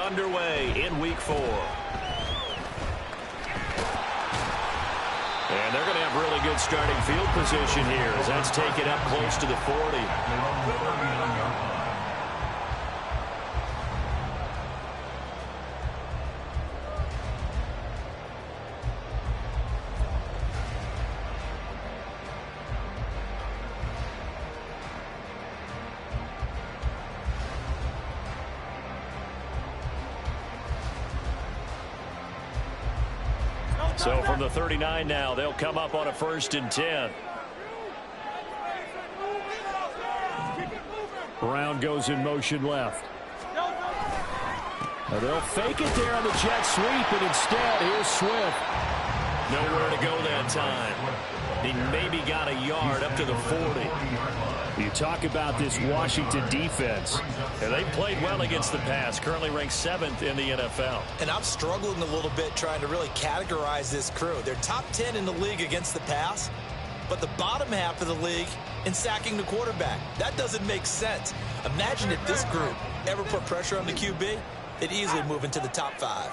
underway in Week 4. And they're going to have really good starting field position here as that's taken up close to the 40. So from the 39 now, they'll come up on a 1st and 10. Brown goes in motion left. Now they'll fake it there on the jet sweep, and instead, here's Swift. Nowhere to go that time. He maybe got a yard up to the 40. You talk about this Washington defense. And they played well against the pass, currently ranked 7th in the NFL. And I'm struggling a little bit trying to really categorize this crew. They're top 10 in the league against the pass, but the bottom half of the league in sacking the quarterback. That doesn't make sense. Imagine if this group ever put pressure on the QB, they'd easily move into the top 5.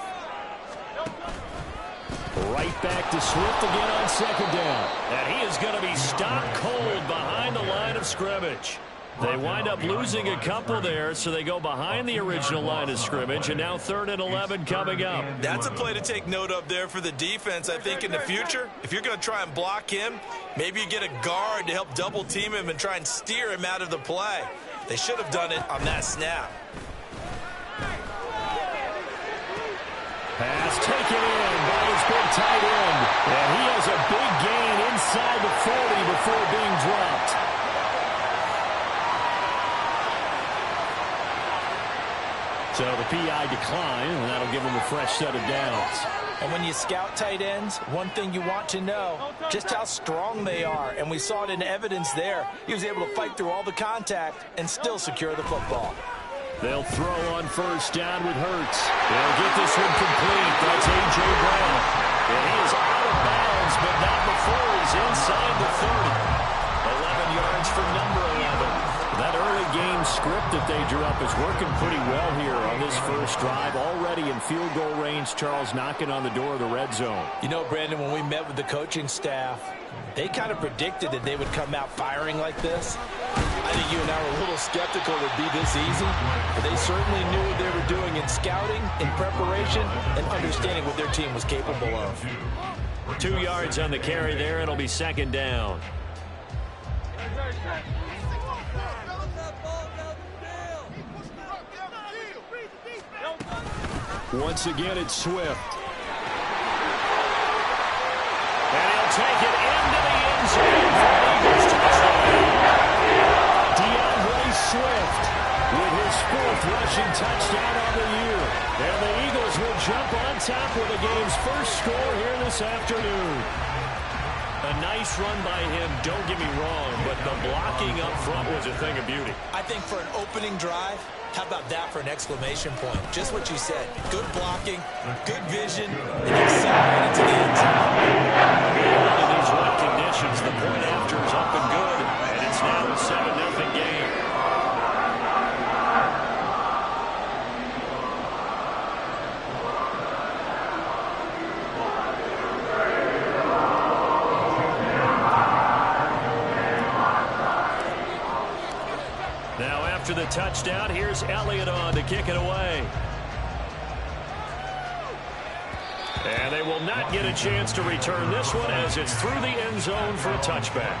Right back to Swift again on 2nd down. And he is going to be stopped cold behind the line of scrimmage. They wind up losing a couple there, so they go behind the original line of scrimmage, and now 3rd and 11 coming up. That's a play to take note of there for the defense. I think in the future, if you're going to try and block him, maybe you get a guard to help double team him and try and steer him out of the play. They should have done it on that snap. Pass taken in by his big tight end. And he has a big gain inside the 40 before being dropped. So the PI decline, and that'll give him a fresh set of downs. And when you scout tight ends, one thing you want to know, just how strong they are. And we saw it in evidence there. He was able to fight through all the contact and still secure the football. They'll throw on 1st down with Hurts. They'll get this one complete. That's A.J. Brown. And he is out of bounds, but not before he's inside the 30. 11 yards for number 11. That early game script that they drew up is working pretty well here on this first drive. Already in field goal range, Charles knocking on the door of the red zone. You know, Brandon, when we met with the coaching staff, they kind of predicted that they would come out firing like this. I think you and I were a little skeptical it would be this easy, but they certainly knew what they were doing in scouting, in preparation, and understanding what their team was capable of. 2 yards on the carry there. It'll be 2nd down. Once again, it's Swift. And he'll take it into the end zone for an Eagles touchdown. Swift with his 4th rushing touchdown on the year. And the Eagles will jump on top with the game's first score here this afternoon. A nice run by him, don't get me wrong, but the blocking up front was a thing of beauty. I think for an opening drive, how about that for an exclamation point? Just what you said. Good blocking, good vision, and accelerating into the end zone. In these wet conditions, the point after is up and good, and it's now a 7-0 game. After the touchdown, here's Elliott on to kick it away. And they will not get a chance to return this one as it's through the end zone for a touchback.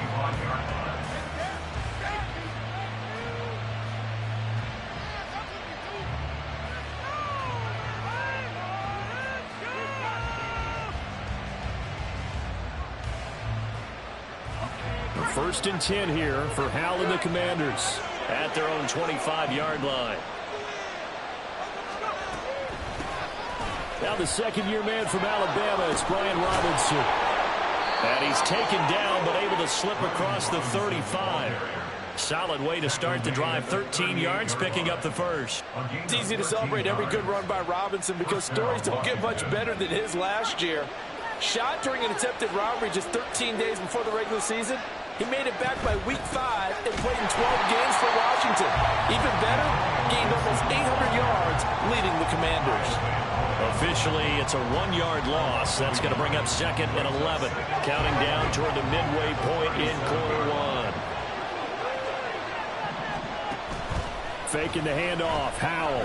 First and 10 here for Hal and the Commanders at their own 25-yard line. Now the second-year man from Alabama, it's Brian Robinson. And he's taken down but able to slip across the 35. Solid way to start the drive. 13 yards, picking up the first. It's easy to celebrate every good run by Robinson because stories don't get much better than his last year. Shot during an attempted robbery just 13 days before the regular season. He made it back by week 5 and played in 12 games for Washington. Even better, gained almost 800 yards leading the Commanders. Commanders. Officially, it's a 1-yard loss. That's going to bring up 2nd and 11. Counting down toward the midway point in quarter one. Faking the handoff. Howell.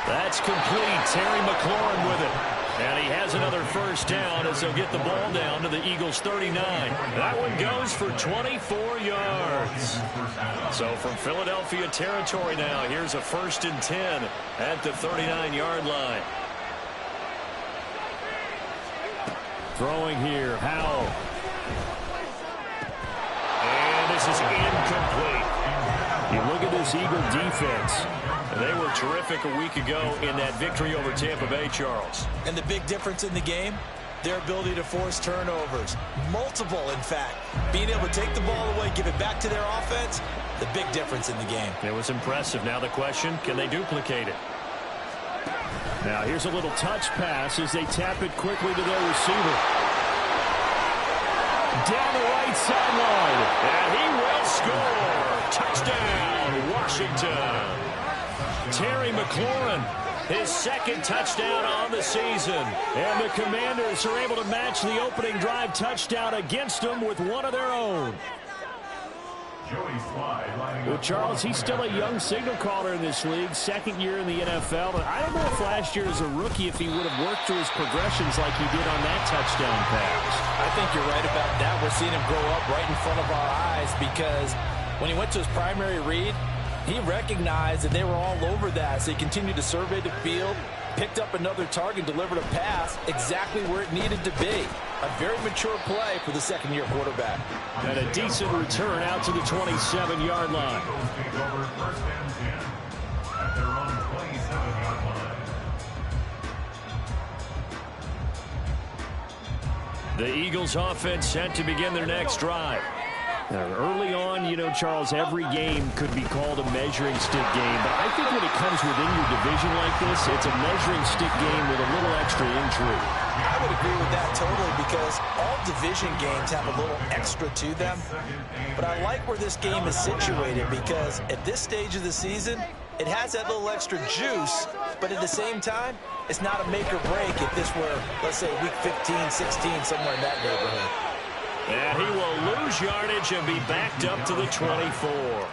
That's complete. Terry McLaurin with it. And he has another first down as they'll get the ball down to the Eagles' 39. That one goes for 24 yards. So from Philadelphia territory now, here's a 1st and 10 at the 39-yard line. Throwing here, Howell. And this is incomplete. You look at this Eagle defense. They were terrific a week ago in that victory over Tampa Bay, Charles. And the big difference in the game, their ability to force turnovers. Multiple, in fact. Being able to take the ball away, give it back to their offense, the big difference in the game. It was impressive. Now the question, can they duplicate it? Now here's a little touch pass as they tap it quickly to their receiver. Down the right sideline. And he will score. Touchdown, Washington. Terry McLaurin, his 2nd touchdown on the season. And the Commanders are able to match the opening drive touchdown against them with one of their own. Well, Charles, he's still a young signal caller in this league, 2nd year in the NFL. And I don't know if last year as a rookie if he would have worked through his progressions like he did on that touchdown pass. I think you're right about that. We're seeing him grow up right in front of our eyes because when he went to his primary read, he recognized that they were all over that, so he continued to survey the field, picked up another target, delivered a pass exactly where it needed to be. A very mature play for the 2nd-year quarterback. And a decent return out to the 27-yard line. The Eagles offense set to begin their next drive. Now, early on, you know, Charles, every game could be called a measuring stick game. But I think when it comes within your division like this, it's a measuring stick game with a little extra intrigue. I would agree with that totally because all division games have a little extra to them. But I like where this game is situated because at this stage of the season, it has that little extra juice, but at the same time, it's not a make or break if this were, let's say, week 15, 16, somewhere in that neighborhood. And he will lose yardage and be backed up to the 24.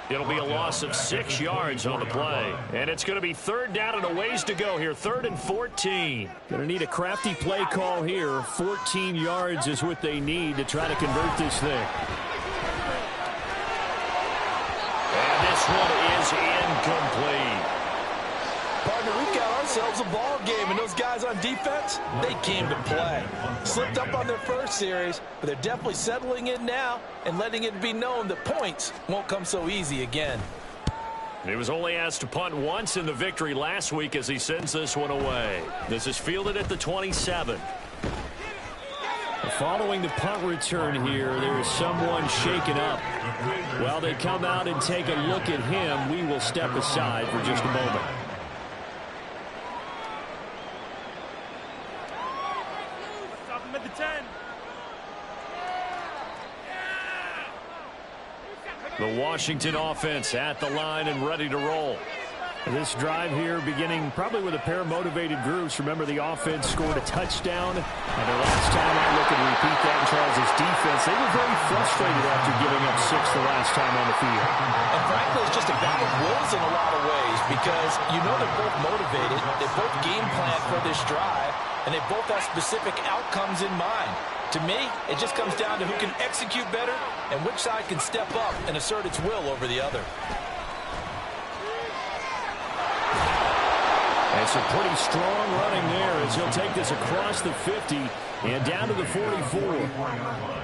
It'll be a loss of 6 yards on the play. And it's going to be 3rd down and a ways to go here. 3rd and 14. Going to need a crafty play call here. 14 yards is what they need to try to convert this thing. And this one is incomplete. Partner, we've got ourselves a ball game, and those guys on defense, they came to play. Slipped up on their first series, but they're definitely settling in now and letting it be known that points won't come so easy again. He was only asked to punt once in the victory last week as he sends this one away. This is fielded at the 27. Following the punt return here, there is someone shaken up. While they come out and take a look at him, we will step aside for just a moment. The Washington offense at the line and ready to roll. This drive here beginning probably with a pair of motivated groups. Remember, the offense scored a touchdown. And the last time I look and repeat that in Charles' defense, they were very frustrated after giving up 6 the last time on the field. And frankly, it's just a battle of wills in a lot of ways because you know they're both motivated. They both game plan for this drive, and they both have specific outcomes in mind. To me, it just comes down to who can execute better and which side can step up and assert its will over the other. It's a pretty strong running there as he'll take this across the 50 and down to the 44.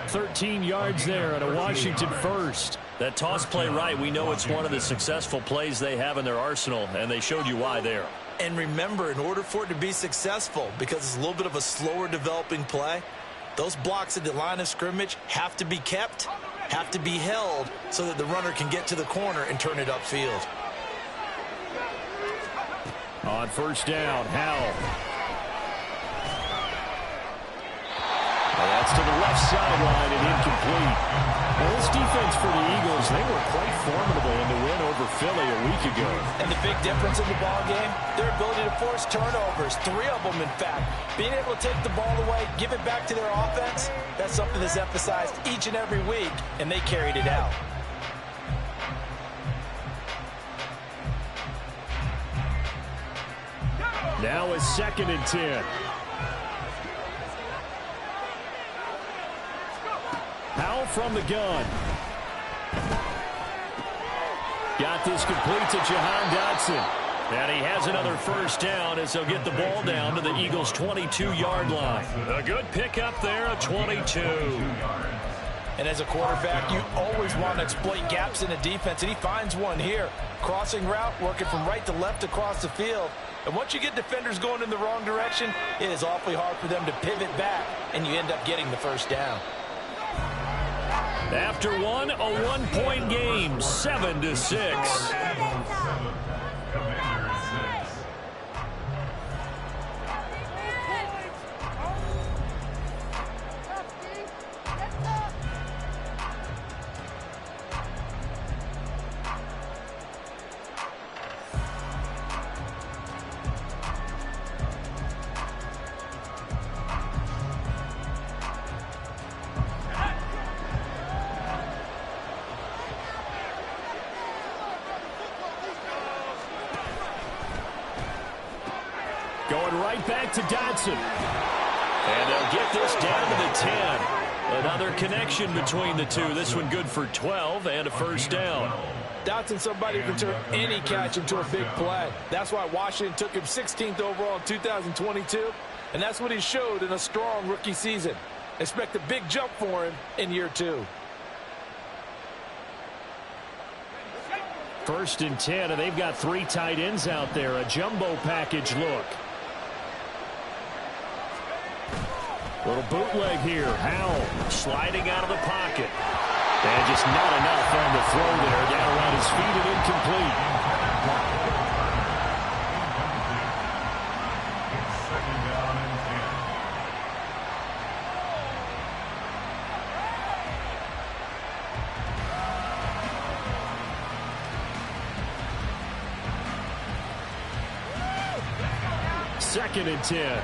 13 yards there and a Washington first. That toss play right, we know it's one of the successful plays they have in their arsenal, and they showed you why there. And remember, in order for it to be successful, because it's a little bit of a slower developing play, those blocks at the line of scrimmage have to be kept, have to be held so that the runner can get to the corner and turn it upfield. On first down, Howell. And that's to the left sideline and incomplete. Well, this defense for the Eagles, they were quite formidable in the win over Philly a week ago. And the big difference in the ball game, their ability to force turnovers, 3 of them in fact. Being able to take the ball away, give it back to their offense, that's something that's emphasized each and every week, and they carried it out. Now a 2nd and 10. Powell from the gun. Got this complete to Jahan Dotson. And he has another first down as they'll get the ball down to the Eagles' 22-yard line. A good pickup there, a 22. And as a quarterback, you always want to exploit gaps in the defense, and he finds one here. Crossing route, working from right to left across the field. And once you get defenders going in the wrong direction, it is awfully hard for them to pivot back, and you end up getting the first down. After one, a 1-point game, 7-6. Going right back to Dotson. And they'll get this down to the 10. Another connection between the two. This one good for 12 and a first down. Dotson, somebody who can turn any catch into a big play. That's why Washington took him 16th overall in 2022. And that's what he showed in a strong rookie season. Expect a big jump for him in year 2. 1st and 10, and they've got 3 tight ends out there. A jumbo package look. Little bootleg here. Howell sliding out of the pocket. And just not enough on the throw there. Down around his feet and incomplete. Second and 10.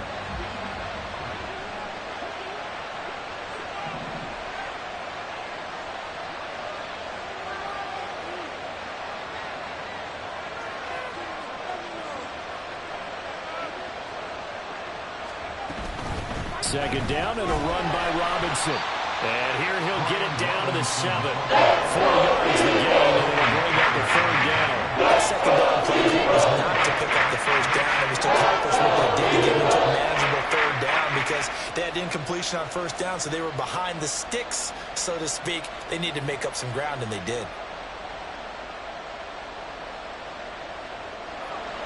Second down and a run by Robinson. And here he'll get it down to the 7. 4 yards the gain, and it'll bring up the 3rd down. That second down play call was not to pick up the first down. It was to accomplish what they did to get into a manageable 3rd down because they had incompletion on 1st down, so they were behind the sticks, so to speak. They needed to make up some ground, and they did.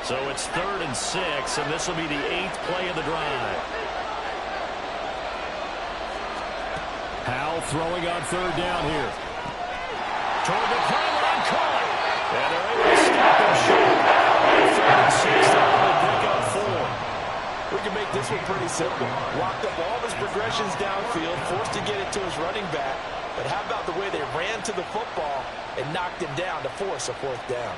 So it's 3rd and 6, and this will be the 8th play of the drive. Howell throwing on 3rd down here. Toward the pylon, caught. And they're able to stop him short. 3rd and 6, they'll only pick up 4. We can make this one pretty simple. Locked up all of his progressions downfield, forced to get it to his running back. But how about the way they ran to the football and knocked him down to force a 4th down?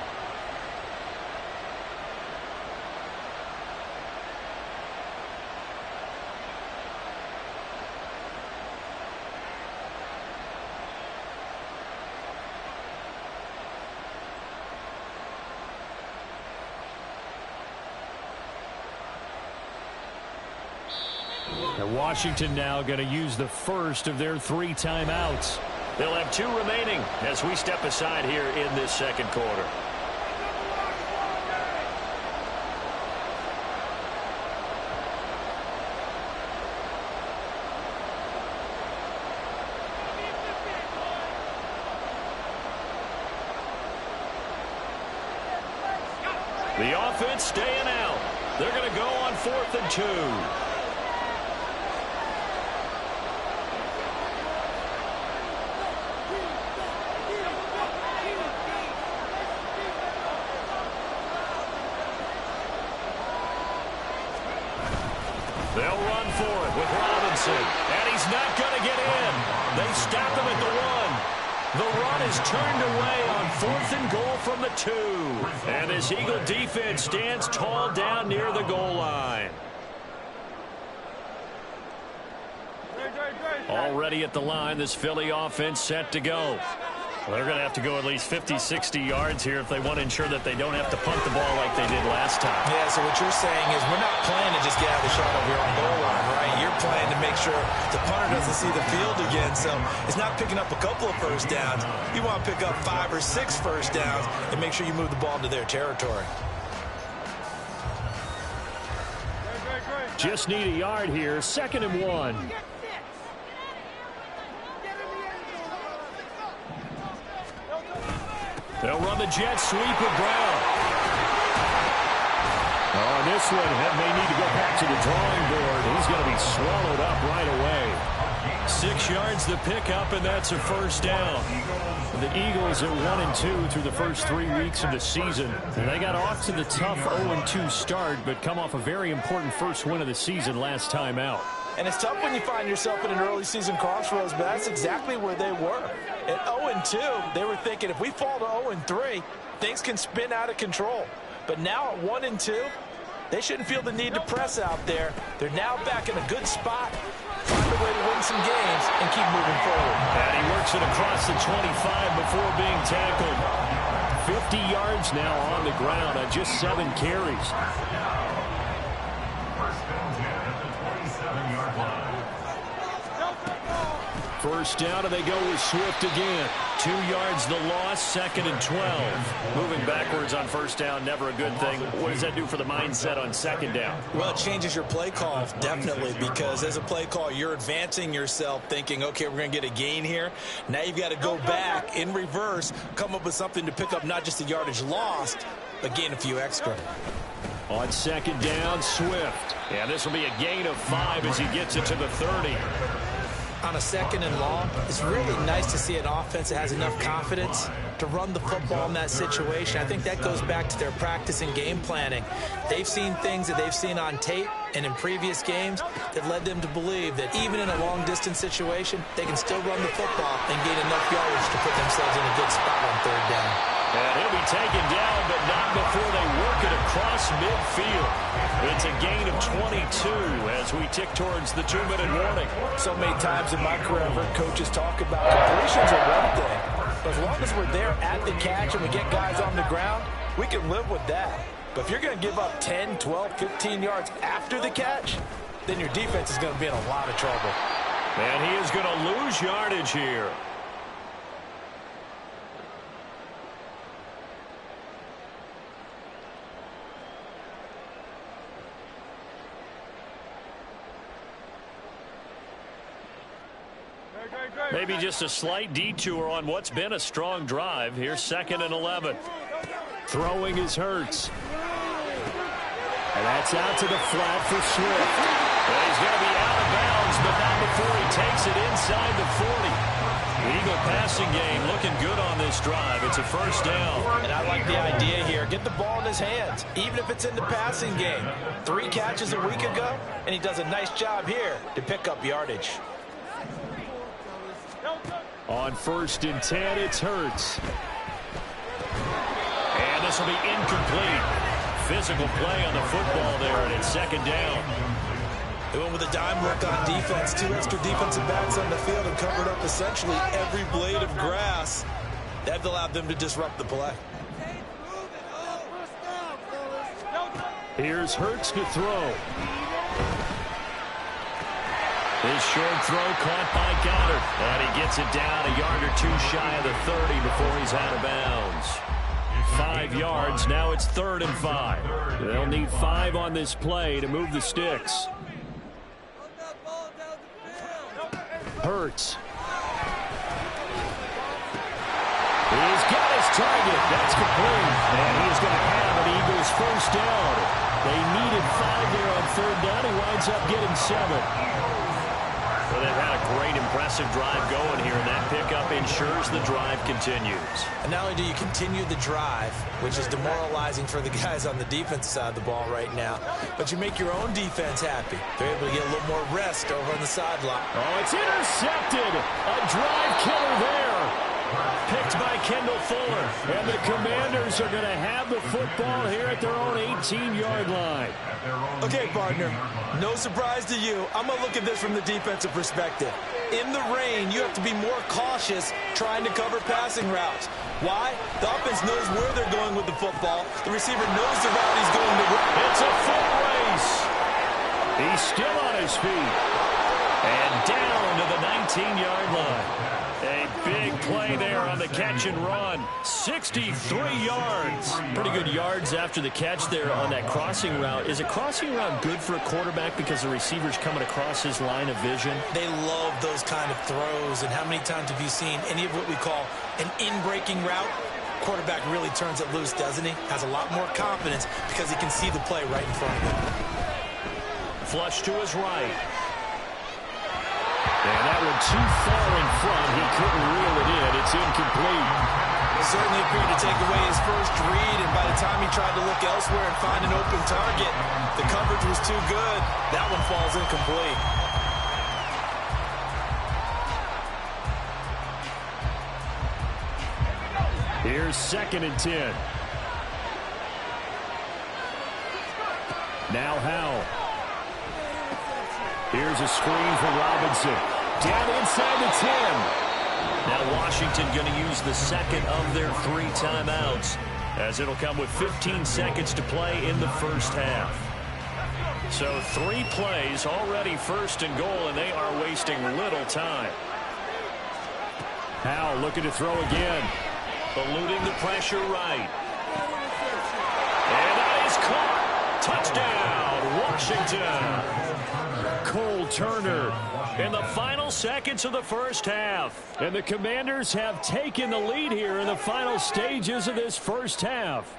And Washington now going to use the first of their 3 timeouts. They'll have 2 remaining as we step aside here in this 2nd quarter. The offense staying out. They're going to go on 4th and 2. They'll run for it with Robinson, and he's not going to get in. They stop him at the 1. The run is turned away on 4th and goal from the 2. And this Eagle defense stands tall down near the goal line. Already at the line, this Philly offense set to go. Well, they're going to have to go at least 50, 60 yards here if they want to ensure that they don't have to punt the ball like they did last time. Yeah, so what you're saying is we're not playing to just get out of the shot of your own goal line, right? You're playing to make sure the punter doesn't see the field again. So it's not picking up a couple of first downs. You want to pick up 5 or 6 first downs and make sure you move the ball into their territory. Just need a yard here. 2nd and 1. They'll run the jet sweep with Brown. On this one, may need to go back to the drawing board. He's going to be swallowed up right away. 6 yards the pickup, and that's a first down. The Eagles are 1-2 through the first 3 weeks of the season. They got off to the tough 0-2 start, but come off a very important first win of the season last time out. And it's tough when you find yourself in an early season crossroads, but that's exactly where they were. At 0-2, they were thinking if we fall to 0-3, things can spin out of control. But now at 1-2, they shouldn't feel the need to press out there. They're now back in a good spot, find a way to win some games and keep moving forward. And he works it across the 25 before being tackled. 50 yards now on the ground on just 7 carries. First down, and they go with Swift again. 2 yards the loss, 2nd and 12. Moving backwards on first down, never a good thing. What does that do for the mindset on 2nd down? Well, it changes your play call, definitely, because as a play call, you're advancing yourself thinking, okay, we're going to get a gain here. Now you've got to go back in reverse, come up with something to pick up not just the yardage lost, but gain a few extra. On 2nd down, Swift. Yeah, this will be a gain of 5 as he gets it to the 30. On a 2nd and long, it's really nice to see an offense that has enough confidence to run the football in that situation. I think that goes back to their practice and game planning. They've seen things that they've seen on tape and in previous games that led them to believe that even in a long-distance situation, they can still run the football and gain enough yardage to put themselves in a good spot on 3rd down. And he'll be taken down, but not before they work it across midfield. It's a gain of 22 as we tick towards the 2-minute warning. So many times in my career, I've heard coaches talk about completions are one thing. But as long as we're there at the catch and we get guys on the ground, we can live with that. But if you're going to give up 10, 12, 15 yards after the catch, then your defense is going to be in a lot of trouble. And he is going to lose yardage here. Maybe just a slight detour on what's been a strong drive. Here's 2nd and 11. Throwing is Hurts. And that's out to the flat for Swift. And he's going to be out of bounds, but not before he takes it inside the 40. The Eagle passing game looking good on this drive. It's a first down. And I like the idea here. Get the ball in his hands, even if it's in the passing game. 3 catches a week ago, and he does a nice job here to pick up yardage. On 1st and 10, it's Hurts. And this will be incomplete. Physical play on the football there, and it's 2nd down. They went with a dime look on defense. 2 extra defensive backs on the field and covered up essentially every blade of grass. That allowed them to disrupt the play. Here's Hurts to throw. His short throw caught by Goddard. And he gets it down a yard or 2 shy of the 30 before he's out of bounds. 5 yards. Now it's 3rd and 5. They'll need 5 on this play to move the sticks. Hurts. He's got his target. That's complete. And he's going to have an Eagles first down. They needed 5 there on 3rd down. He winds up getting 7. Well, they've had a great, impressive drive going here, and that pickup ensures the drive continues. And not only do you continue the drive, which is demoralizing for the guys on the defensive side of the ball right now, but you make your own defense happy. They're able to get a little more rest over on the sideline. Oh, it's intercepted. A drive killer there. Picked by Kendall Fuller. And the Commanders are going to have the football here at their own 18-yard line. Okay, partner, no surprise to you. I'm going to look at this from the defensive perspective. In the rain, you have to be more cautious trying to cover passing routes. Why? The offense knows where they're going with the football. The receiver knows the route he's going to run. It's a foot race. He's still on his feet. And down to the 19-yard line. A big play there on the catch and run. 63 yards. Pretty good yards after the catch there on that crossing route. Is a crossing route good for a quarterback because the receiver's coming across his line of vision? They love those kind of throws. And how many times have you seen any of what we call an in-breaking route? Quarterback really turns it loose, doesn't he? Has a lot more confidence because he can see the play right in front of him. Flush to his right. And that one too far in front. He couldn't reel it in. It's incomplete. It certainly appeared to take away his first read, and by the time he tried to look elsewhere and find an open target, the coverage was too good. That one falls incomplete. Here's 2nd and 10. Now Howell. Here's a screen for Robinson. Down inside the 10. Now Washington going to use the second of their 3 timeouts, as it'll come with 15 seconds to play in the first half. So 3 plays, already 1st and goal, and they are wasting little time. Howell looking to throw again. Eluding the pressure right. And that is caught. Touchdown, Washington. Cole Turner in the final seconds of the first half. And the Commanders have taken the lead here in the final stages of this first half.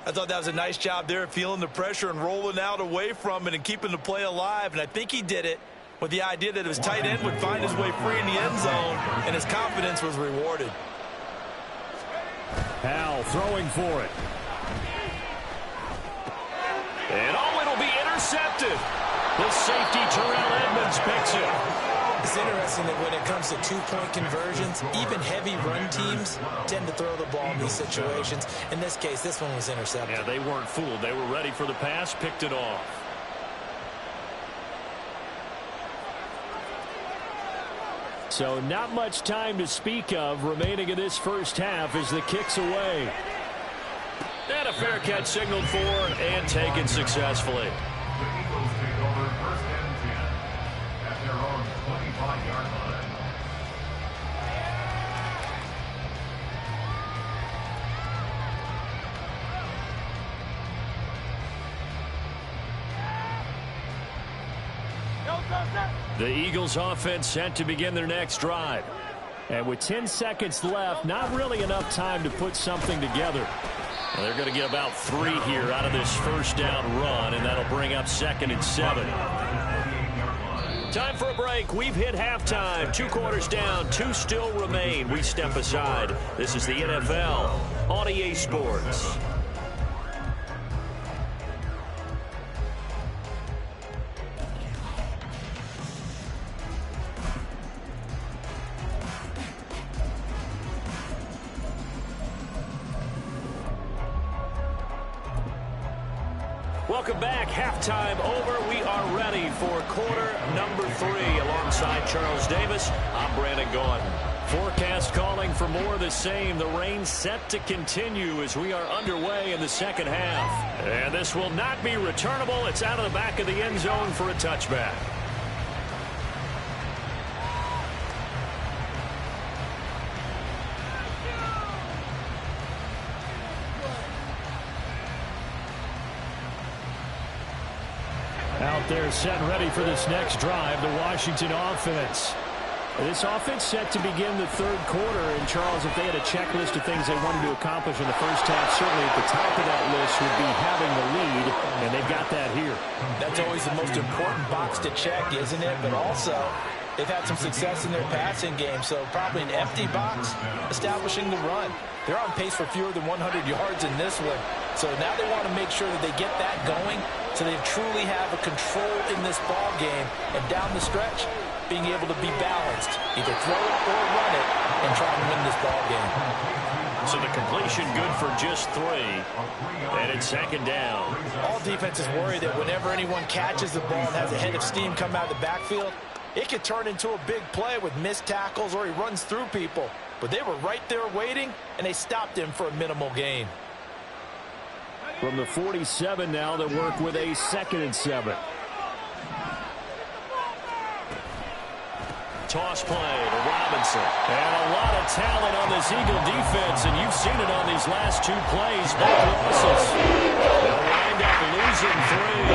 I thought that was a nice job there of feeling the pressure and rolling out away from it and keeping the play alive. And I think he did it with the idea that his tight end would find his way free in the end zone, and his confidence was rewarded. Howell throwing for it. And oh, it'll be intercepted. The safety, Terrell Edmonds, picks it. It's interesting that when it comes to 2-point conversions, even heavy run teams tend to throw the ball in these situations. In this case, this one was intercepted. Yeah, they weren't fooled. They were ready for the pass, picked it off. So not much time to speak of remaining in this first half as the kick's away. And a fair catch signaled for and taken successfully. The Eagles offense set to begin their next drive. And with 10 seconds left, not really enough time to put something together. Well, they're going to get about 3 here out of this first down run, and that'll bring up 2nd and 7. Time for a break. We've hit halftime. 2 quarters down, 2 still remain. We step aside. This is the NFL on EA Sports. Welcome back. Halftime over. We are ready for quarter number 3. Alongside Charles Davis, I'm Brandon Gordon. Forecast calling for more of the same. The rain set to continue as we are underway in the second half. And this will not be returnable. It's out of the back of the end zone for a touchback. Out there set and ready for this next drive, the Washington offense. This offense set to begin the third quarter. And, Charles, if they had a checklist of things they wanted to accomplish in the first half, certainly at the top of that list would be having the lead, and they've got that here. That's always the most important box to check, isn't it? But also, they've had some success in their passing game, so probably an empty box establishing the run. They're on pace for fewer than 100 yards in this one. So now they want to make sure that they get that going so they truly have a control in this ball game. And down the stretch, being able to be balanced, either throw it or run it, and try and win this ball game. So the completion good for just 3, and it's second down. All defenses worry that whenever anyone catches the ball and has a head of steam come out of the backfield, it could turn into a big play with missed tackles or he runs through people. But they were right there waiting, and they stopped him for a minimal gain. From the 47 now, they work with a 2nd and 7. Toss play to Robinson. And a lot of talent on this Eagle defense, and you've seen it on these last 2 plays. Both losses. They'll wind up losing 3.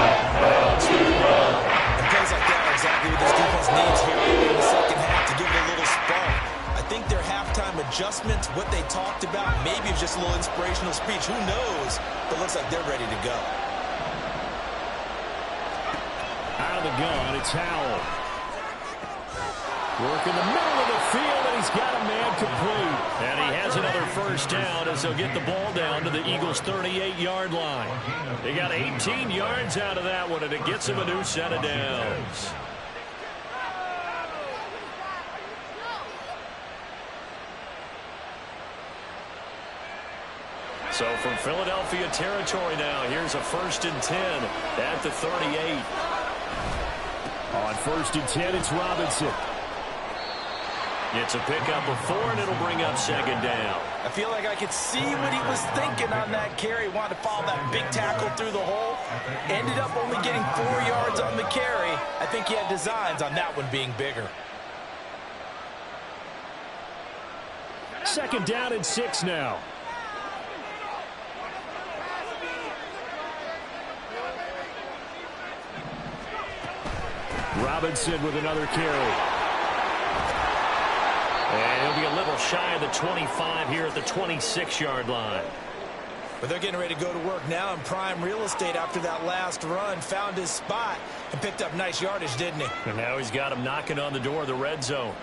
And plays like that are exactly what this defense needs here in the second half to give it a little spark. I think their halftime adjustments, what they talked about, maybe it's just a little inspirational speech. Who knows? But it looks like they're ready to go. Out of the gun, it's Howell. Work in the middle of the field, and he's got a man complete. And he has another first down as they'll get the ball down to the Eagles' 38-yard line. They got 18 yards out of that one, and it gets them a new set of downs. So from Philadelphia territory now, here's a 1st and 10 at the 38. On 1st and 10, it's Robinson. It's a pickup of 4, and it'll bring up 2nd down. I feel like I could see what he was thinking on that carry. Wanted to follow that big tackle through the hole. Ended up only getting 4 yards on the carry. I think he had designs on that one being bigger. 2nd down and 6 now. Robinson with another carry. And he'll be a little shy of the 25 here at the 26-yard line. But they're getting ready to go to work now in prime real estate after that last run. Found his spot and picked up nice yardage, didn't he? And now he's got him knocking on the door of the red zone.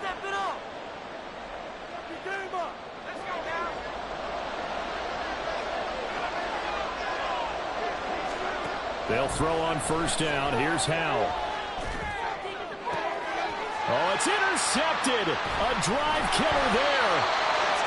They'll throw on 1st down. Here's Howell. Oh, it's intercepted. A drive killer there.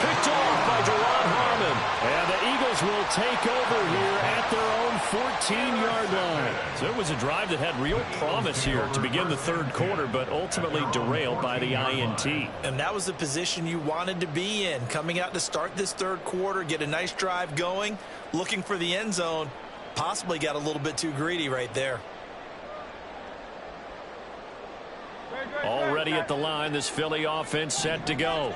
Picked off by Duron Harmon. And the Eagles will take over here at their own 14-yard line. So it was a drive that had real promise here to begin the third quarter, but ultimately derailed by the INT. And that was the position you wanted to be in. Coming out to start this third quarter, get a nice drive going, looking for the end zone. Possibly got a little bit too greedy right there. Already at the line, this Philly offense set to go.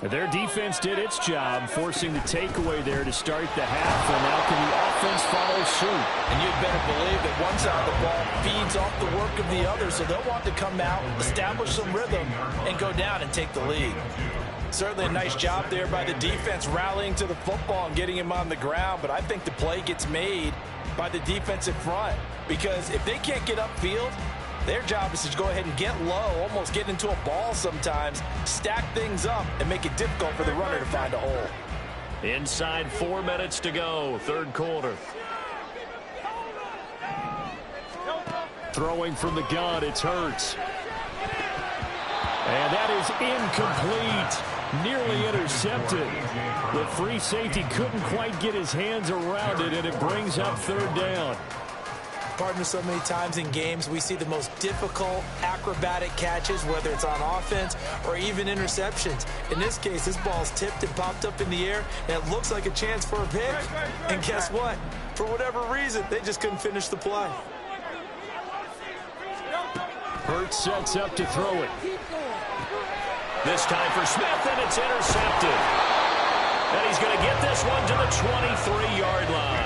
Their defense did its job, forcing the takeaway there to start the half, and now can the offense follow suit? And you'd better believe that one side of the ball feeds off the work of the other, so they'll want to come out, establish some rhythm, and go down and take the lead. Certainly a nice job there by the defense rallying to the football and getting him on the ground, but I think the play gets made by the defensive front, because if they can't get upfield, their job is to go ahead and get low, almost get into a ball sometimes, stack things up, and make it difficult for the runner to find a hole. Inside 4 minutes to go, third quarter. Throwing from the gun, it's Hurts. And that is incomplete. Nearly intercepted. The free safety couldn't quite get his hands around it, and it brings up third down. Partner, so many times in games we see the most difficult acrobatic catches, whether it's on offense or even interceptions. In this case, this ball's tipped and popped up in the air, and it looks like a chance for a pick. And guess what? For whatever reason, they just couldn't finish the play. Hurts sets up to throw it. This time for Smith, and it's intercepted. And he's going to get this one to the 23-yard line.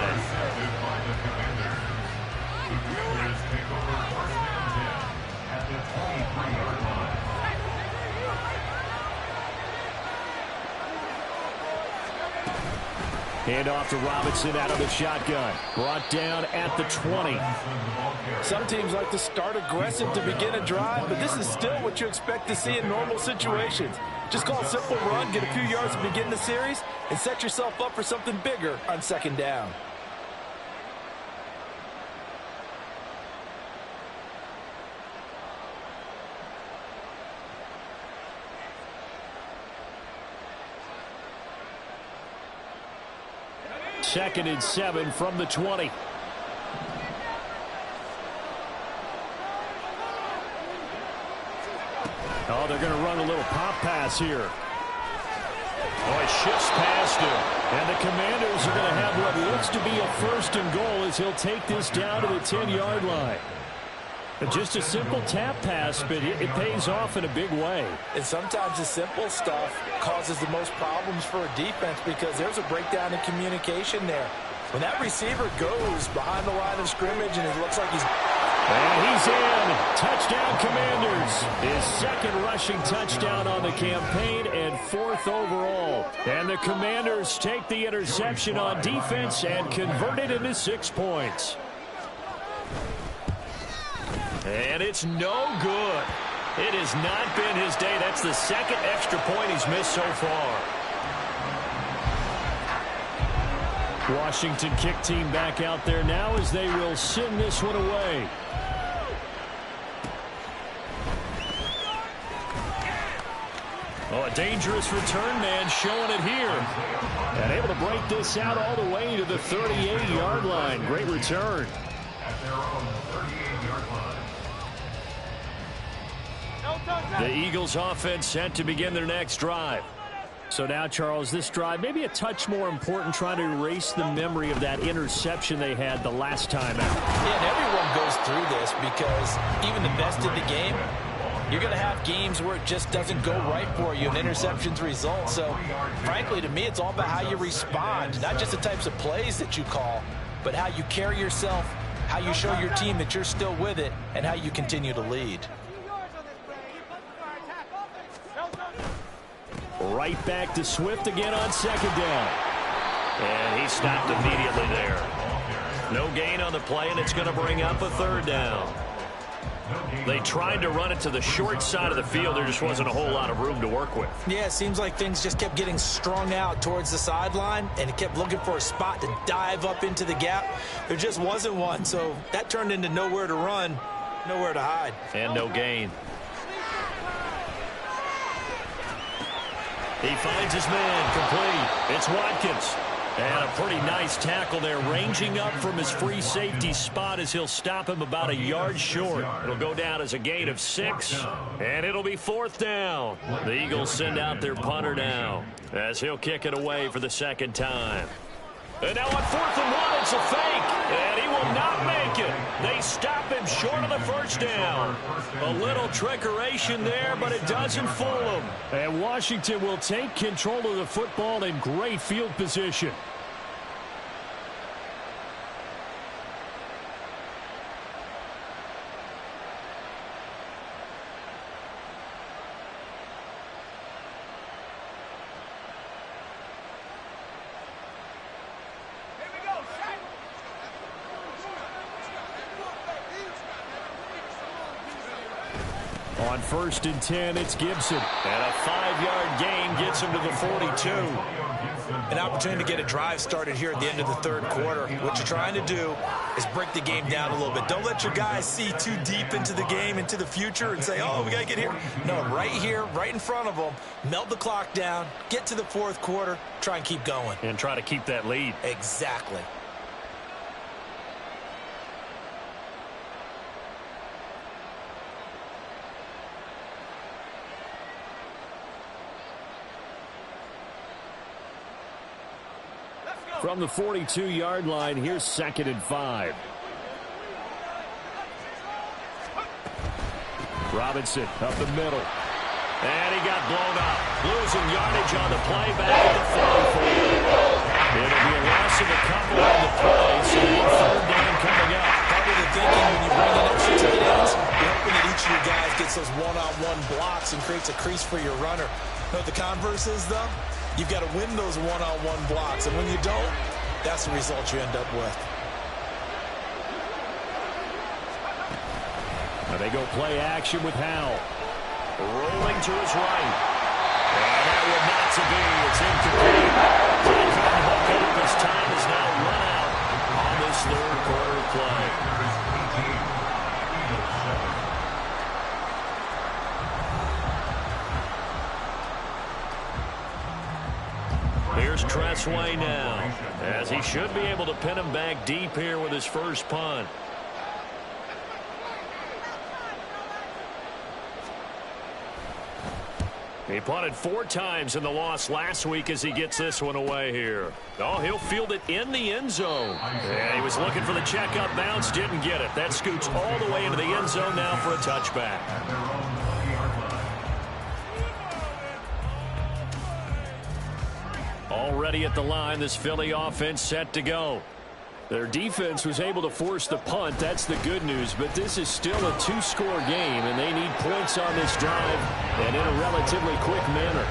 Hand off to Robinson out of the shotgun. Brought down at the 20. Some teams like to start aggressive to begin a drive, but this is still what you expect to see in normal situations. Just call a simple run, get a few yards to begin the series, and set yourself up for something bigger on second down. Second and 7 from the 20. Oh, they're going to run a little pop pass here. Oh, it shifts past him. And the Commanders are going to have what looks to be a first and goal as he'll take this down to the 10-yard line. Just a simple tap pass, but it pays off in a big way. And sometimes the simple stuff causes the most problems for a defense because there's a breakdown in communication there. When that receiver goes behind the line of scrimmage and it looks like he's... And he's in. Touchdown, Commanders. His second rushing touchdown on the campaign and fourth overall. And the Commanders take the interception on defense and convert it into 6 points. And it's no good. It has not been his day. That's the second extra point he's missed so far. Washington kick team back out there now as they will send this one away. Oh, a dangerous return man showing it here. And able to break this out all the way to the 38-yard line. Great return. The Eagles offense set to begin their next drive. So now, Charles, this drive maybe a touch more important, trying to erase the memory of that interception they had the last time out. Yeah, and everyone goes through this because even the best in the game, you're going to have games where it just doesn't go right for you and interceptions result. So, frankly, to me, it's all about how you respond, not just the types of plays that you call, but how you carry yourself, how you show your team that you're still with it, and how you continue to lead. Right back to Swift again on second down. And he stopped immediately there. No gain on the play, and it's going to bring up a third down. They tried to run it to the short side of the field. There just wasn't a whole lot of room to work with. Yeah, it seems like things just kept getting strung out towards the sideline, and it kept looking for a spot to dive up into the gap. There just wasn't one, so that turned into nowhere to run, nowhere to hide. And no gain. He finds his man complete. It's Watkins. And a pretty nice tackle there, ranging up from his free safety spot as he'll stop him about a yard short. It'll go down as a gain of 6, and it'll be fourth down. The Eagles send out their punter now as he'll kick it away for the second time. And now on 4th and 1, it's a fake, and he will not make it. They stop him short of the first down. A little trickeration there, but it doesn't fool him. And Washington will take control of the football in great field position. On 1st and 10, it's Gibson. And a 5-yard gain gets him to the 42. An opportunity to get a drive started here at the end of the third quarter. What you're trying to do is break the game down a little bit. Don't let your guys see too deep into the game, into the future, and say, oh, we got to get here. No, right here, right in front of them, melt the clock down, get to the fourth quarter, try and keep going. And try to keep that lead. Exactly. From the 42-yard line, here's 2nd and 5. Robinson up the middle. And he got blown up. Losing yardage on the play back at the 44. It'll be a loss of a couple on the play, so more third down coming up. Probably the thinking when you bring in extra tight ends, you're hoping that each of your guys gets those one-on-one blocks and creates a crease for your runner. You know what the converse is, though? You've got to win those one-on-one blocks, and when you don't, that's the result you end up with. Now they go play action with Howell. Rolling to his right. And that would not to be. It's incomplete. He couldn't hook up. His time is now run out on this third quarter play. Here's Tressway now, as he should be able to pin him back deep here with his first punt. He punted 4 times in the loss last week as he gets this one away here. Oh, he'll field it in the end zone. Yeah, he was looking for the check-up bounce, didn't get it. That scoots all the way into the end zone now for a touchback. Already at the line, this Philly offense set to go. Their defense was able to force the punt. That's the good news. But this is still a 2-score game, and they need points on this drive and in a relatively quick manner.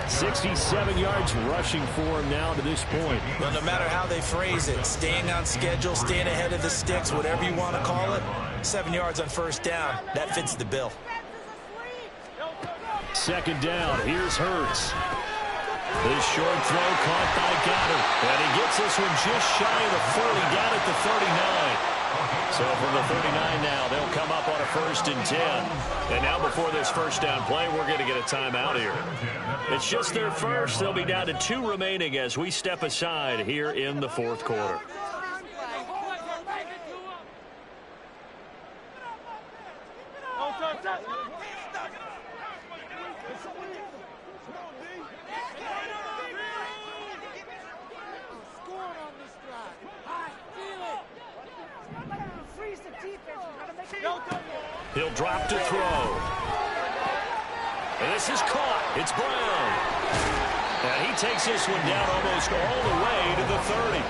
67 yards rushing for him now to this point. Well, no matter how they phrase it, staying on schedule, staying ahead of the sticks, whatever you want to call it, 7 yards on first down, that fits the bill. Second down, here's Hurts. This short throw caught by Goddard. And he gets this one just shy of the 40, down at the 39. So from the 39 now, they'll come up on a 1st and 10. And now before this first down play, we're going to get a timeout here. It's just their first. They'll be down to 2 remaining as we step aside here in the 4th quarter. He'll drop to throw. And this is caught. It's Brown. And he takes this one down almost all the way to the 30.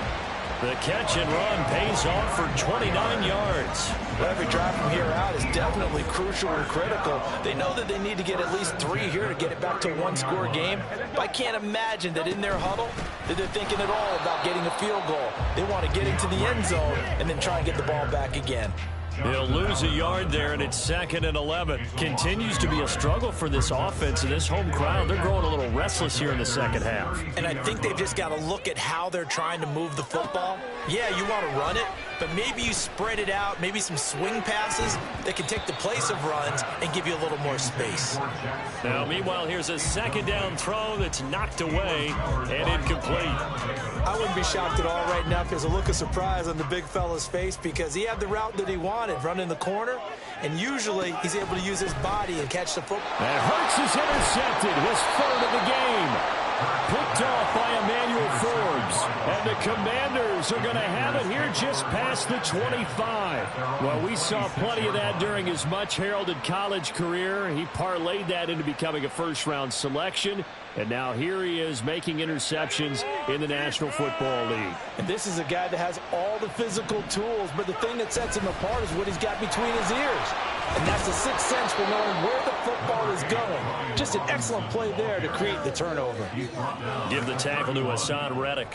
The catch and run pays off for 29 yards. Well, every drive from here out is definitely crucial and critical. They know that they need to get at least 3 here to get it back to a 1-score game. But I can't imagine that in their huddle that they're thinking at all about getting a field goal. They want to get into the end zone and then try and get the ball back again. He'll lose a yard there, and it's 2nd and 11. Continues to be a struggle for this offense and this home crowd. They're growing a little restless here in the second half. And I think they've just got to look at how they're trying to move the football. Yeah, you want to run it, but maybe you spread it out, maybe some swing passes that can take the place of runs and give you a little more space. Now, meanwhile, here's a 2nd down throw that's knocked away and incomplete. I wouldn't be shocked at all right now because a look of surprise on the big fella's face because he had the route that he wanted, running the corner, and usually he's able to use his body and catch the football. And Hurts is intercepted, his 3rd of the game. Picked off by Emmanuel Forbes. And the Commanders are going to have it here just past the 25. Well, we saw plenty of that during his much-heralded college career. He parlayed that into becoming a first-round selection. And now here he is making interceptions in the National Football League. And this is a guy that has all the physical tools, but the thing that sets him apart is what he's got between his ears. And that's the sixth sense for knowing where the football is going. Just an excellent play there to create the turnover. Give the tackle to Hassan Reddick.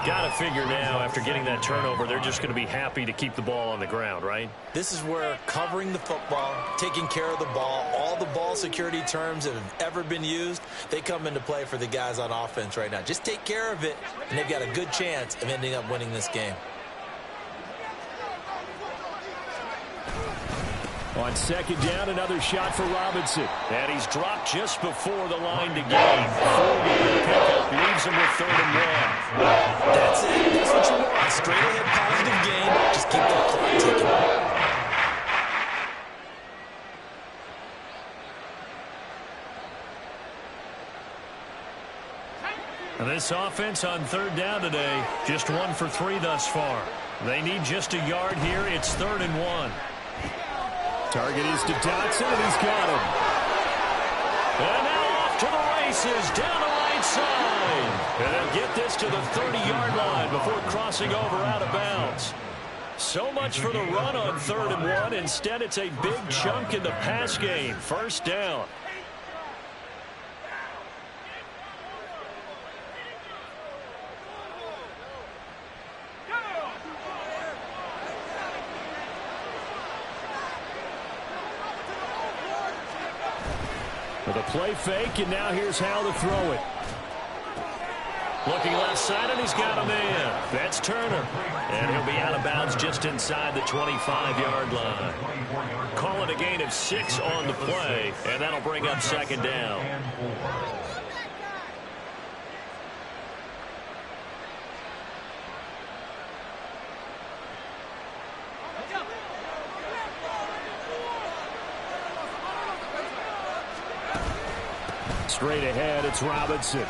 Got to figure now, after getting that turnover, they're just going to be happy to keep the ball on the ground, right? This is where covering the football, taking care of the ball, all the ball security terms that have ever been used, they come into play for the guys on offense right now. Just take care of it, and they've got a good chance of ending up winning this game. On 2nd down, another shot for Robinson. And he's dropped just before the line to gain. Forward pickup leaves him with 3rd and 1. That's it. That's what you want. Straight ahead positive gain. Just keep that clock ticking. And this offense on 3rd down today, just 1 for 3 thus far. They need just a yard here. It's 3rd and 1. Target is to Dotson, and he's got him. And now off to the races, down the right side. And they'll get this to the 30-yard line before crossing over out of bounds. So much for the run on 3rd and 1. Instead, it's a big chunk in the pass game. 1st down. With a play fake, and now here's how to throw it. Looking left side, and he's got a man. That's Turner. And he'll be out of bounds just inside the 25-yard line. Call it a gain of 6 on the play, and that'll bring up second down. Straight ahead, it's Robinson.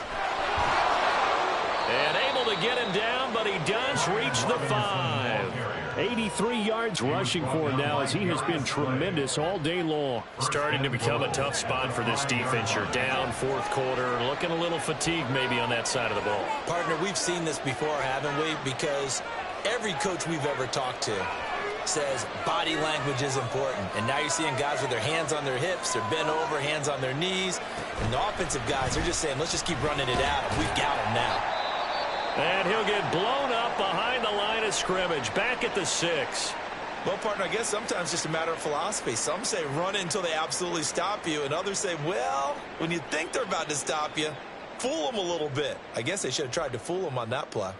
And able to get him down, but he does reach the 5. 83 yards rushing for him now as he has been tremendous all day long. Starting to become a tough spot for this defense. You're down fourth quarter, looking a little fatigued maybe on that side of the ball. Partner, we've seen this before, haven't we? Because every coach we've ever talked to says body language is important. And now you're seeing guys with their hands on their hips, they're bent over, hands on their knees. And the offensive guys are just saying, let's just keep running it at him. We've got him now. And he'll get blown up behind the line of scrimmage, back at the 6. Well, partner, I guess sometimes it's just a matter of philosophy. Some say run until they absolutely stop you, and others say, well, when you think they're about to stop you, fool them a little bit. I guess they should have tried to fool them on that play.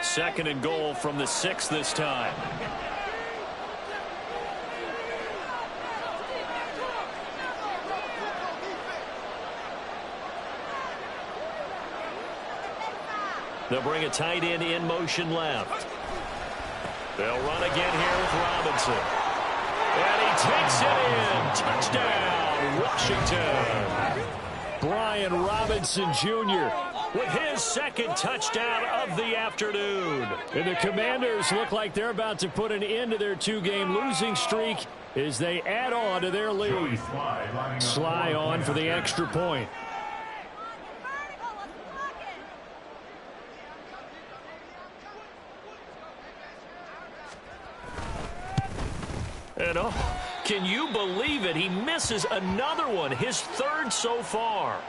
Second and goal from the 6 this time. They'll bring a tight end in motion left. They'll run again here with Robinson. And he takes it in. Touchdown, Washington. Brian Robinson Jr. with his second touchdown of the afternoon. And the Commanders look like they're about to put an end to their 2-game losing streak as they add on to their lead. Sly on for the extra point. And oh, can you believe it? He misses another one, his 3rd so far.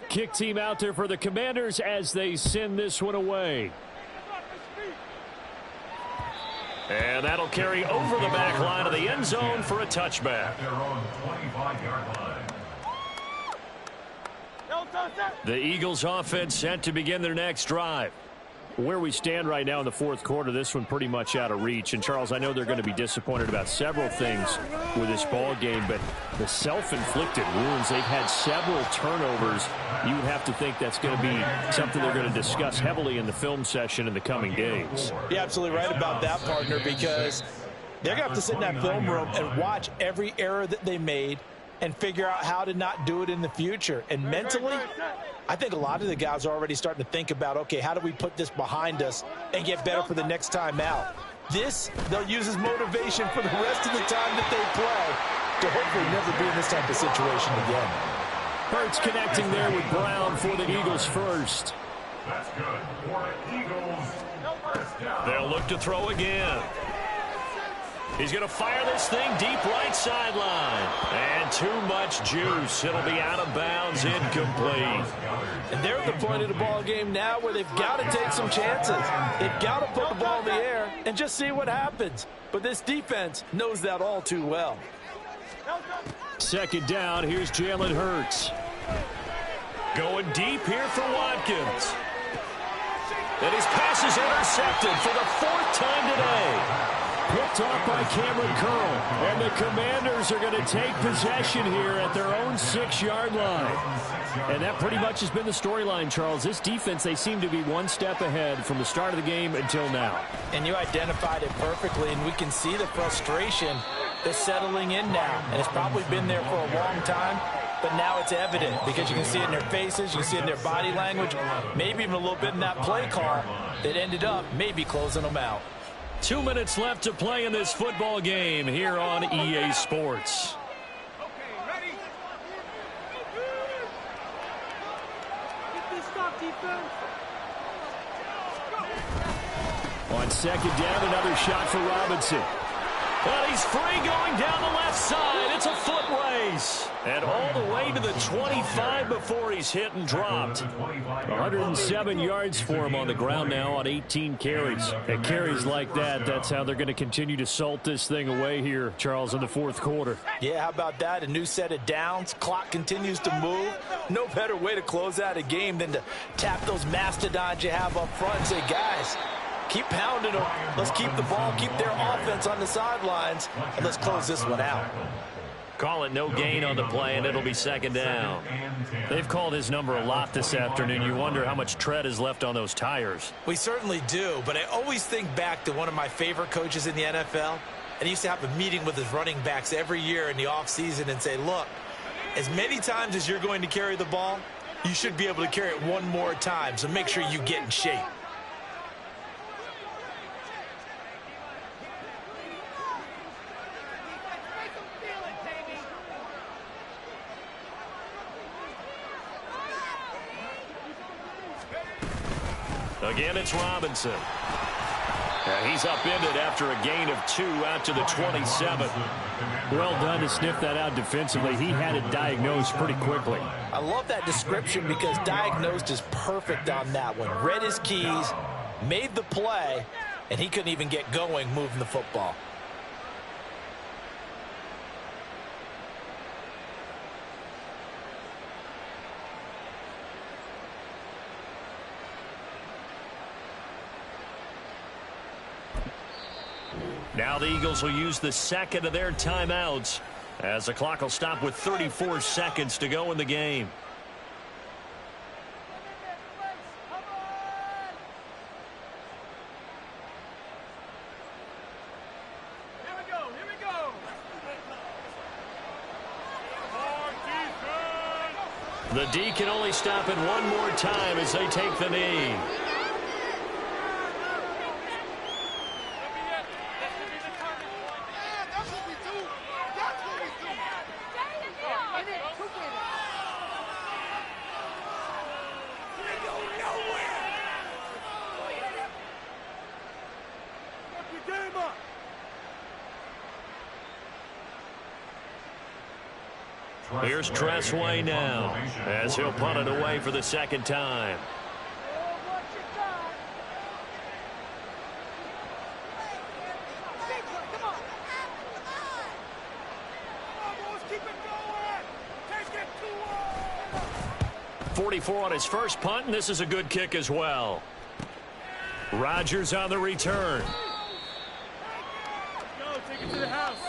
Kick team out there for the Commanders as they send this one away. And that'll carry over the back line of the end zone for a touchback. The Eagles offense set to begin their next drive. Where we stand right now in the fourth quarter, this one pretty much out of reach. And, Charles, I know they're going to be disappointed about several things with this ball game, but the self-inflicted wounds, they've had several turnovers. You would have to think that's going to be something they're going to discuss heavily in the film session in the coming days. You're absolutely right about that, partner, because they're going to have to sit in that film room and watch every error that they made and figure out how to not do it in the future. And mentally, I think a lot of the guys are already starting to think about, okay, how do we put this behind us and get better for the next time out? This, they'll use as motivation for the rest of the time that they play to hopefully never be in this type of situation again. Hurts connecting there with Brown for the Eagles first. That's good. For the Eagles, they'll look to throw again. He's going to fire this thing deep right sideline. And too much juice. It'll be out of bounds, incomplete. And they're at the point of the ball game now where they've got to take some chances. They've got to put the ball in the air and just see what happens. But this defense knows that all too well. Second down, here's Jalen Hurts. Going deep here for Watkins. And his pass is intercepted for the 4th time today. Picked off by Cameron Curl. And the Commanders are going to take possession here at their own 6-yard line. And that pretty much has been the storyline, Charles. This defense, they seem to be one step ahead from the start of the game until now. And you identified it perfectly, and we can see the frustration that's settling in now. And it's probably been there for a long time, but now it's evident because you can see it in their faces, you can see it in their body language, maybe even a little bit in that play call that ended up maybe closing them out. 2 minutes left to play in this football game here on EA Sports. Okay, ready? Get this stop, defense. On second down, another shot for Robinson. Well, he's free going down the left side. It's a foot race. And all the way to the 25 before he's hit and dropped. 107 yards for him on the ground now on 18 carries. And carries like that, that's how they're going to continue to salt this thing away here, Charles, in the fourth quarter. Yeah, how about that? A new set of downs. Clock continues to move. No better way to close out a game than to tap those mastodons you have up front and say, guys, keep pounding them. Let's keep the ball, keep their offense on the sidelines, and let's close this one out. Call it no gain on the play, and it'll be second down. They've called his number a lot this afternoon. You wonder how much tread is left on those tires. We certainly do, but I always think back to one of my favorite coaches in the NFL, and he used to have a meeting with his running backs every year in the offseason and say, look, as many times as you're going to carry the ball, you should be able to carry it one more time, so make sure you get in shape. Again, it's Robinson. He's upended after a gain of 2 out to the 27. Well done to sniff that out defensively. He had it diagnosed pretty quickly. I love that description because diagnosed is perfect on that one. Read his keys, made the play, and he couldn't even get going moving the football. Now the Eagles will use the second of their timeouts as the clock will stop with 34 seconds to go in the game. Here we go. The D can only stop it one more time as they take the knee. Here's Tressway now as he'll punt it away for the second time. Come on. 44 on his first punt, and this is a good kick as well. Rodgers on the return.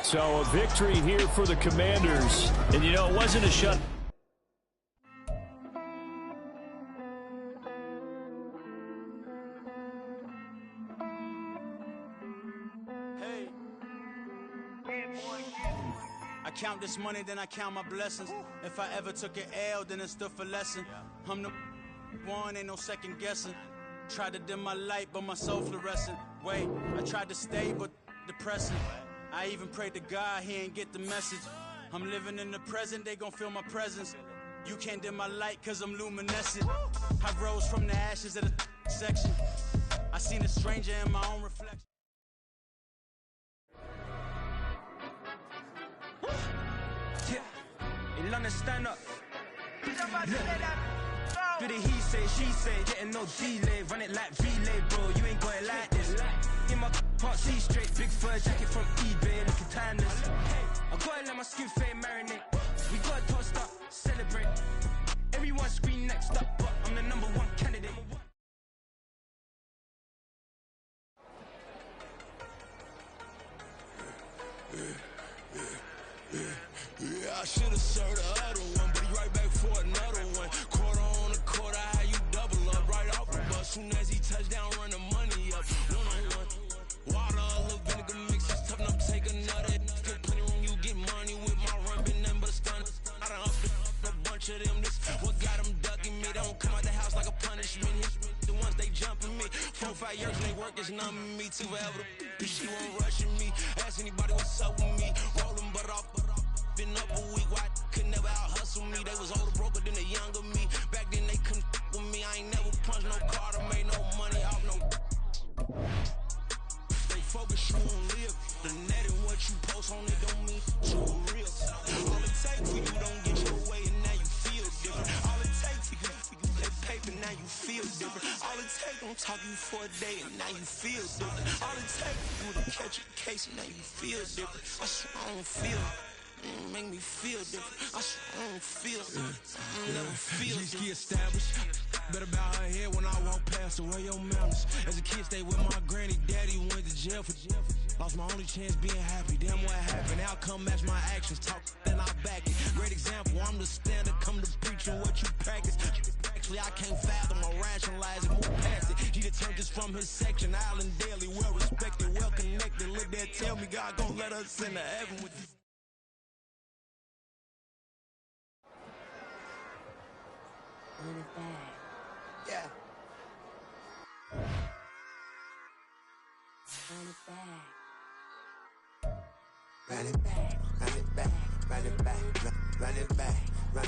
So a victory here for the Commanders. And, you know, it wasn't a shut. Hey. I count this money, then I count my blessings. If I ever took an L, then it stood for lesson. I'm the one, ain't no second guessing. Tried to dim my light, but my soul fluorescent. Wait, I tried to stay, but depressing. I even prayed to God, he ain't get the message. I'm living in the present, they gon' feel my presence. You can't dim my light, cause I'm luminescent. I rose from the ashes of the section. I seen a stranger in my own reflection. Yeah, in London, stand up. Look. Do the he say, she say, getting no delay, run it like relay, bro, you ain't got it like this. In my can't see straight, big fur jacket from eBay, looking timeless. I gotta let my skin fade marinate, we gotta toast up, celebrate. Everyone scream next up, but I'm the #1 candidate. Yeah, I should've served the other one, but he right back for another one. Quarter on the quarter, how you double up right off the bus. Soon as he touch down, run the money up. One-on-one. Water, a little vinegar mix, it's tough enough to take another. Get plenty room, you get money with my run, been nothing but a stun. I done up a bunch of them. This what got them ducking me. They don't come out the house like a punishment. The ones they jumping me. 4 or 5 years, they work is numbing me. Too forever. She won't rushing me. Ask anybody what's up with me. Rolling butt off. Been up a week, why could never out hustle me? They was older, broker than the younger me. Back then they couldn't with me. I ain't never punched no card or made no money off no. They focus, you won't live. The net and what you take, don't talk you for a day, and now you feel different. All it takes you to catch a case, and now you feel different. I swear I don't feel make me feel different. I swear I don't feel I never feel different. Established. Better bow her head when I walk past her. Where your manners? As a kid, stayed with my granny. Daddy went to jail for lost my only chance being happy. Damn, what happened? Outcome match my actions. Talk, then I back it. Great example. I'm the standard. Come to preaching what you practice. Actually, I can't fathom or rationalize it. Move past it. He turned this from his section. Island daily, well respected, well connected. Look there, tell me God gon' let us into heaven with this. Run it back. Yeah. Run it back. Run it back, run it back, run it back, run it back, run it back.